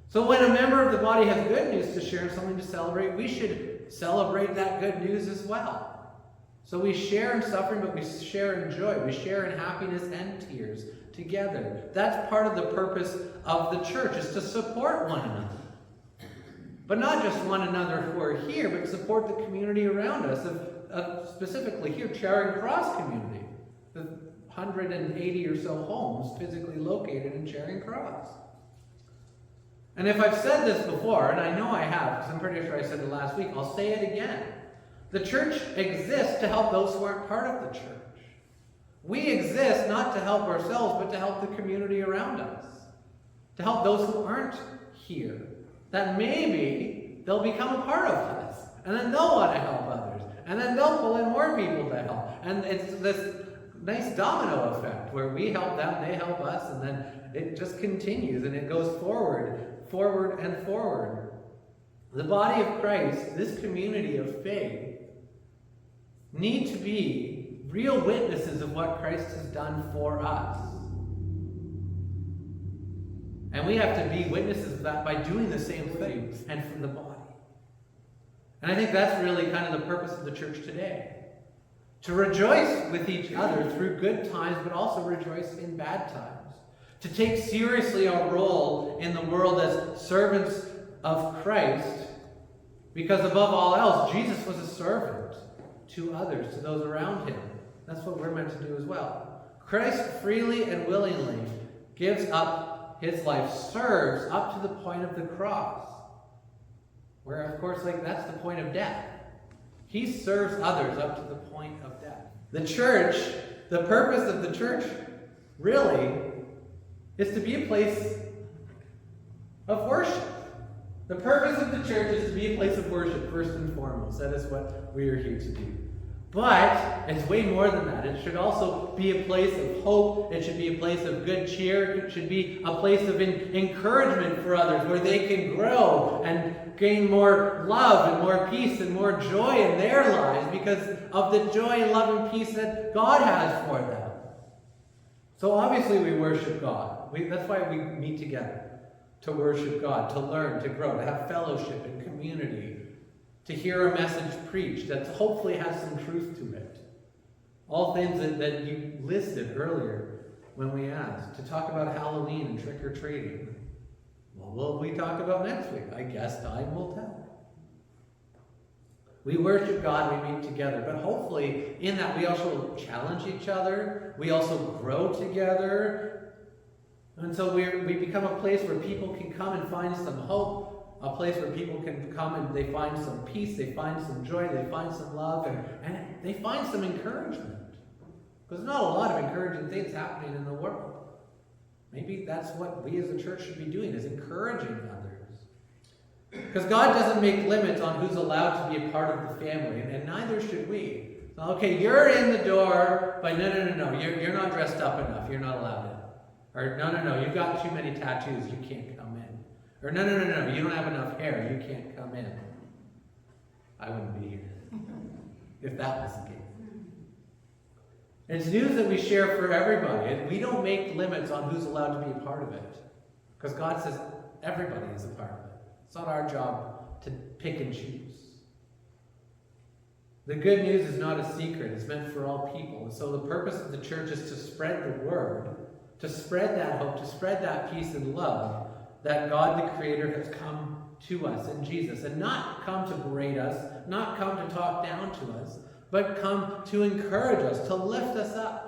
So when a member of the body has good news to share, something to celebrate, we should celebrate that good news as well. So we share in suffering, but we share in joy. We share in happiness and tears together. That's part of the purpose of the church, is to support one another. But not just one another who are here, but support the community around us, specifically here, Charing Cross community, the 180 or so homes physically located in Charing Cross. And if I've said this before, and I know I have, because I'm pretty sure I said it last week, I'll say it again. The church exists to help those who aren't part of the church. We exist not to help ourselves, but to help the community around us. To help those who aren't here. That maybe they'll become a part of us. And then they'll want to help others. And then they'll pull in more people to help. And it's this nice domino effect where we help them, they help us, and then it just continues and it goes forward and forward. The body of Christ, this community of faith, need to be real witnesses of what Christ has done for us. And we have to be witnesses of that by doing the same things and from the body. And I think that's really kind of the purpose of the church today. To rejoice with each other through good times, but also rejoice in bad times. To take seriously our role in the world as servants of Christ, because above all else, Jesus was a servant to others, to those around him. That's what we're meant to do as well. Christ freely and willingly gives up his life, serves up to the point of the cross, where, of course, that's the point of death. He serves others up to the point of death. The church, the purpose of the church, really, is to be a place of worship. The purpose of the church is to be a place of worship, first and foremost. That is what we are here to do. But it's way more than that. It should also be a place of hope. It should be a place of good cheer. It should be a place of encouragement for others, where they can grow and gain more love and more peace and more joy in their lives because of the joy and love and peace that God has for them. So obviously we worship God. That's why we meet together, to worship God, to learn, to grow, to have fellowship and community, to hear a message preached that hopefully has some truth to it. All things that you listed earlier when we asked. To talk about Halloween and trick-or-treating. What will we talk about next week? I guess time will tell. We worship God, we meet together, but hopefully in that we also challenge each other. We also grow together. And so we become a place where people can come and find some hope. A place where people can come and they find some peace, they find some joy, they find some love, and they find some encouragement. Because there's not a lot of encouraging things happening in the world. Maybe that's what we as a church should be doing, is encouraging others. Because God doesn't make limits on who's allowed to be a part of the family, and neither should we. Okay, you're in the door, but no, you're not dressed up enough, you're not allowed in. Or no, you've got too many tattoos, you can't come in. Or no, you don't have enough hair, you can't come in. I wouldn't be here if that was the case. It's news that we share for everybody, and we don't make limits on who's allowed to be a part of it. Because God says everybody is a part of it. It's not our job to pick and choose. The good news is not a secret, it's meant for all people. And so the purpose of the church is to spread the word, to spread that hope, to spread that peace and love, that God the Creator has come to us in Jesus, and not come to berate us, not come to talk down to us, but come to encourage us, to lift us up.